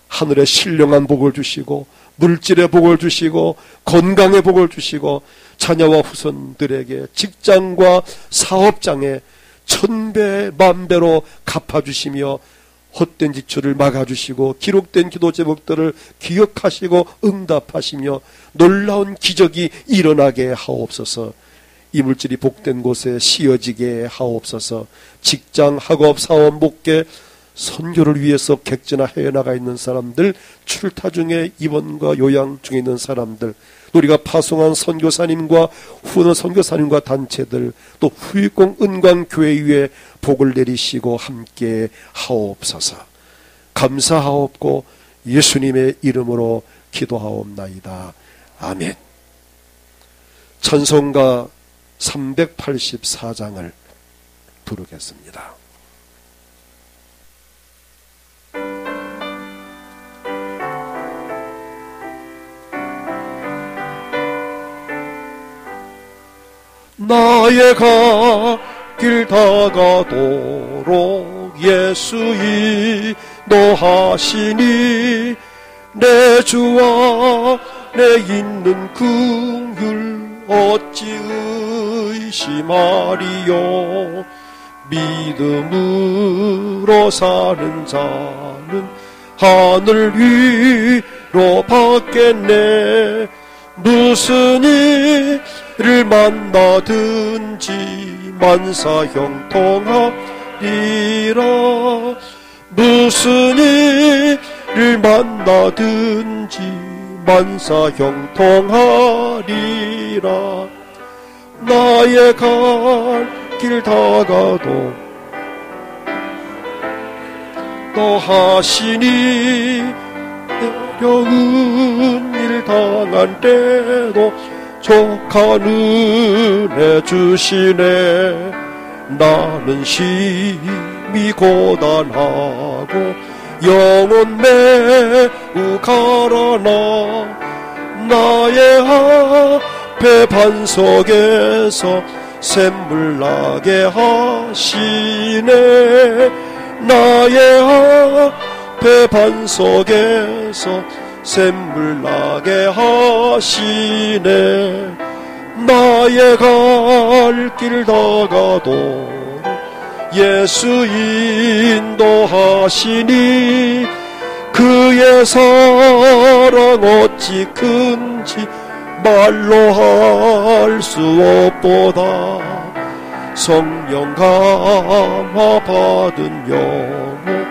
하늘의 신령한 복을 주시고 물질의 복을 주시고 건강의 복을 주시고 자녀와 후손들에게 직장과 사업장에 1000배 만배로 갚아주시며 헛된 지출을 막아주시고 기록된 기도 제목들을 기억하시고 응답하시며 놀라운 기적이 일어나게 하옵소서. 이물질이 복된 곳에 씌어지게 하옵소서. 직장, 학업, 사업, 목회, 선교를 위해서 객지나 해외 나가 있는 사람들, 출타 중에 입원과 요양 중에 있는 사람들, 우리가 파송한 선교사님과 후원 선교사님과 단체들, 또 후익공 은광교회 위에 복을 내리시고 함께 하옵소서. 감사하옵고 예수님의 이름으로 기도하옵나이다. 아멘. 찬송가 384장을 부르겠습니다. 나의 갈 다가도록 예수 인도하시니 내 주와 내 있는 긍휼 어찌 의심하리요. 믿음으로 사는 자는 하늘 위로 받겠네. 무슨 일을 만나든지 만사 형통하리라. 무슨 일을 만나든지 만사 형통하리라. 나의 갈 길 다가도 너 하시니 어려운 일 당한 때도 족한 은혜 주시네. 나는 심히 고단하고 영혼 매우 가라나 나의 앞에 반석에서 샘물 나게 하시네. 나의 앞에 반석에서 샘물 나게 하시네. 나의 갈 길 다가도 예수 인도하시니 그의 사랑 어찌 큰지 말로 할 수 없보다. 성령 감화 받은 영혼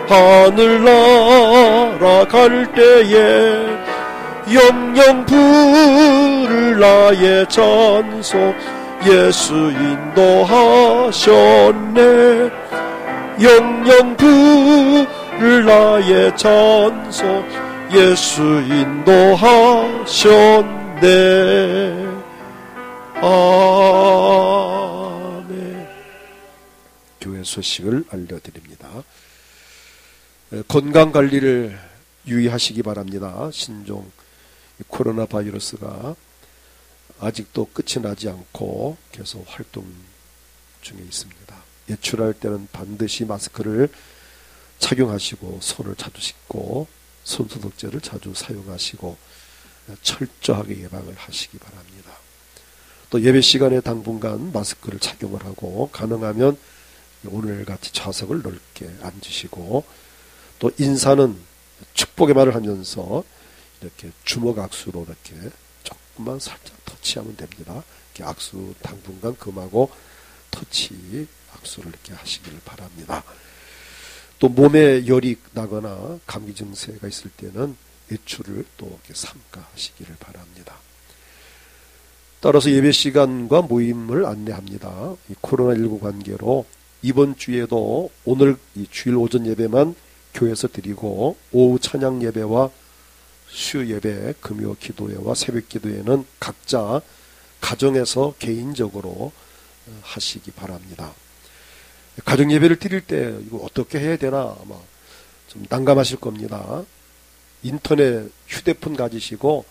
하늘나라 갈 때에 영영 부를 나의 전소 예수 인도하셨네. 영영 부를 나의 전소 예수 인도하셨네. 아멘. 교회 소식을 알려드립니다. 건강관리를 유의하시기 바랍니다. 신종 코로나 바이러스가 아직도 끝이 나지 않고 계속 활동 중에 있습니다. 외출할 때는 반드시 마스크를 착용하시고 손을 자주 씻고 손소독제를 자주 사용하시고 철저하게 예방을 하시기 바랍니다. 또 예배 시간에 당분간 마스크를 착용을 하고 가능하면 오늘같이 좌석을 넓게 앉으시고 또 인사는 축복의 말을 하면서 이렇게 주먹 악수로 이렇게 조금만 살짝 터치하면 됩니다. 이렇게 악수 당분간 금하고 터치 악수를 이렇게 하시기를 바랍니다. 또 몸에 열이 나거나 감기 증세가 있을 때는 외출을 또 이렇게 삼가하시기를 바랍니다. 따라서 예배 시간과 모임을 안내합니다. 이 코로나19 관계로 이번 주에도 오늘 이 주일 오전 예배만 교회에서 드리고 오후 찬양 예배와 수요 예배, 금요 기도회와 새벽 기도회는 각자 가정에서 개인적으로 하시기 바랍니다. 가정 예배를 드릴 때 이거 어떻게 해야 되나 아마 좀 난감하실 겁니다. 인터넷 휴대폰 가지시고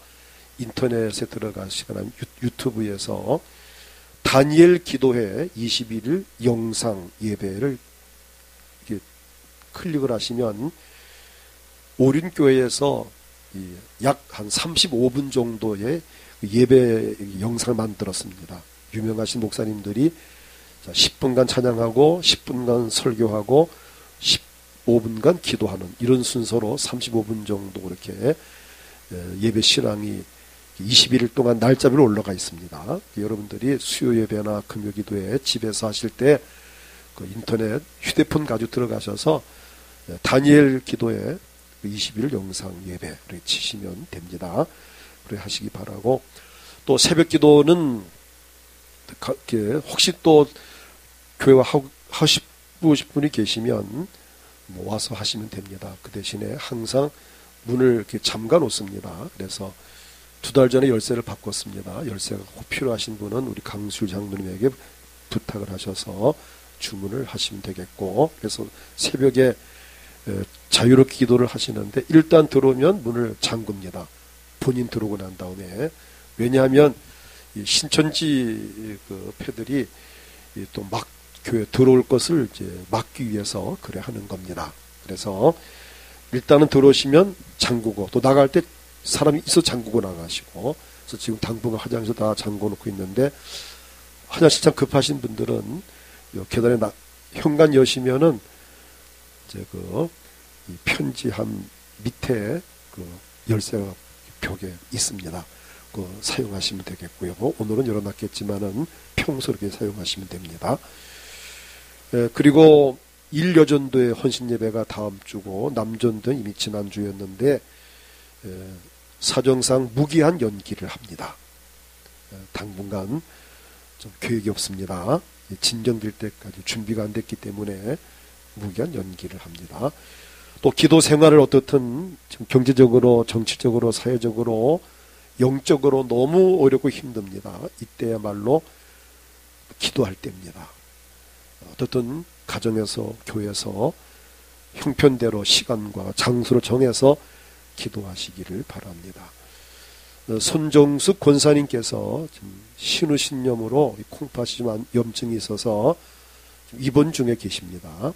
인터넷에 들어가시거나 유튜브에서 다니엘 기도회 21일 영상 예배를 이렇게 클릭을 하시면 오륜교회에서 약 한 35분 정도의 예배 영상을 만들었습니다. 유명하신 목사님들이 10분간 찬양하고 10분간 설교하고 15분간 기도하는 이런 순서로 35분 정도 그렇게 예배 실황이 21일 동안 날짜별로 올라가 있습니다. 여러분들이 수요 예배나 금요 기도회 집에서 하실 때 그 인터넷 휴대폰 가지고 들어가셔서 다니엘 기도회 20일 영상 예배 이렇게 치시면 됩니다. 그렇게 하시기 바라고 또 새벽 기도는 혹시 또 교회 하시고 싶은 분이 계시면 뭐 와서 하시면 됩니다. 그 대신에 항상 문을 이렇게 잠가 놓습니다. 그래서 2달 전에 열쇠를 바꿨습니다. 열쇠가 꼭 필요하신 분은 우리 강수일 장로님에게 부탁을 하셔서 주문을 하시면 되겠고, 그래서 새벽에 자유롭게 기도를 하시는데 일단 들어오면 문을 잠굽니다. 본인 들어오고 난 다음에. 왜냐하면 이 신천지 그 패들이 또 막 교회 들어올 것을 이제 막기 위해서 그래 하는 겁니다. 그래서 일단은 들어오시면 잠그고 또 나갈 때 사람이 있어 잠그고 나가시고. 그래서 지금 당분간 화장실 다 잠궈 놓고 있는데 화장실 참 급하신 분들은 요 계단에 현관 여시면은 이제 이 편지함 밑에 그 열쇠가 벽에 있습니다. 그 사용하시면 되겠고요. 오늘은 열어놨겠지만은 평소 이렇게 사용하시면 됩니다. 그리고 일여전도의 헌신예배가 다음 주고 남전도는 이미 지난주였는데 사정상 무기한 연기를 합니다. 당분간 좀 계획이 없습니다. 진정될 때까지 준비가 안 됐기 때문에 무기한 연기를 합니다. 또 기도 생활을 어떻든 경제적으로, 정치적으로, 사회적으로, 영적으로 너무 어렵고 힘듭니다. 이때야말로 기도할 때입니다. 어떻든 가정에서, 교회에서 형편대로 시간과 장소를 정해서 기도하시기를 바랍니다. 손정숙 권사님께서 신우신염으로 콩팥시즘 염증이 있어서 입원 중에 계십니다.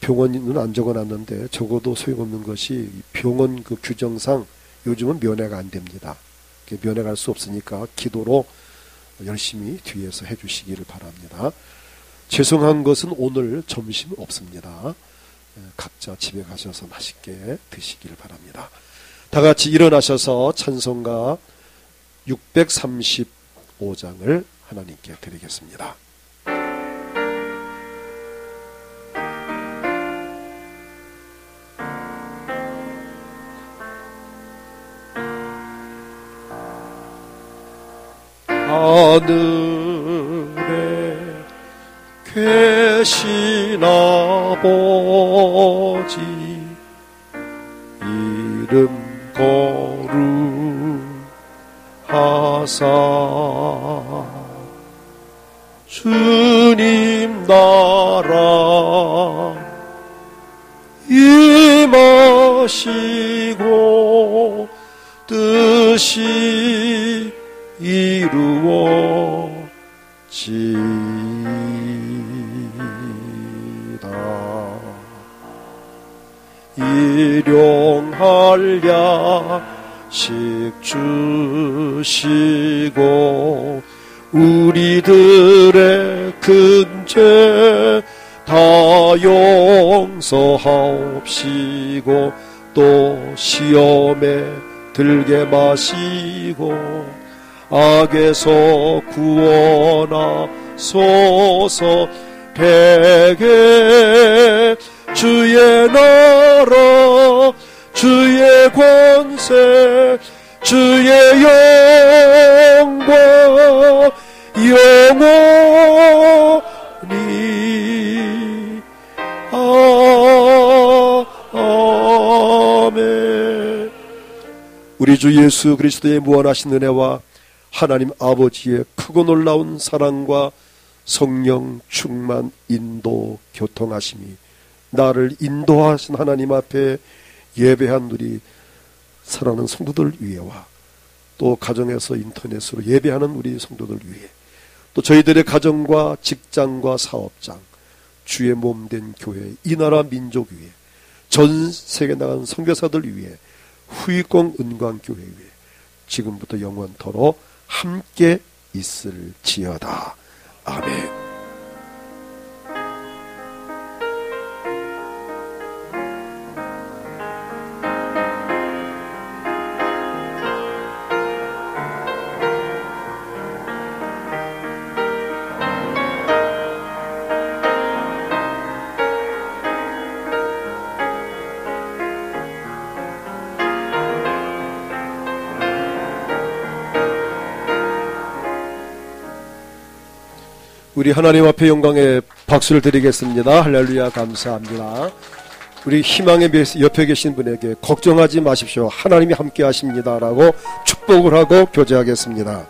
병원은 안 적어놨는데 적어도 소용없는 것이 병원 그 규정상 요즘은 면회가 안 됩니다. 면회갈 수 없으니까 기도로 열심히 뒤에서 해주시기를 바랍니다. 죄송한 것은 오늘 점심 없습니다. 각자 집에 가셔서 맛있게 드시기를 바랍니다. 다 같이 일어나셔서 찬송가 635장을 하나님께 드리겠습니다. 하늘에 계신 아버지 이름 거룩하사 주님 나라 임하시고 뜻이 이루어지다. 일용할 야식 주시고 우리들의 큰 죄 다 용서하옵시고 또 시험에 들게 마시고 악에서 구원하소서. 대개 주의 나라 주의 권세 주의 영광 영원히 아멘. 우리 주 예수 그리스도의 무한하신 은혜와 하나님 아버지의 크고 놀라운 사랑과 성령 충만 인도 교통하심이 나를 인도하신 하나님 앞에 예배한 우리 사랑하는 성도들 위에와 또 가정에서 인터넷으로 예배하는 우리 성도들 위에 또 저희들의 가정과 직장과 사업장 주의 몸된 교회 이 나라 민족 위에 전 세계 나간 선교사들 위에 후익공 은광교회 위에 지금부터 영원토록 함께 있을지어다. 아멘. 우리 하나님 앞에 영광의 박수를 드리겠습니다. 할렐루야 감사합니다. 우리 희망의 옆에 계신 분에게 걱정하지 마십시오. 하나님이 함께 하십니다라고 축복을 하고 교제하겠습니다.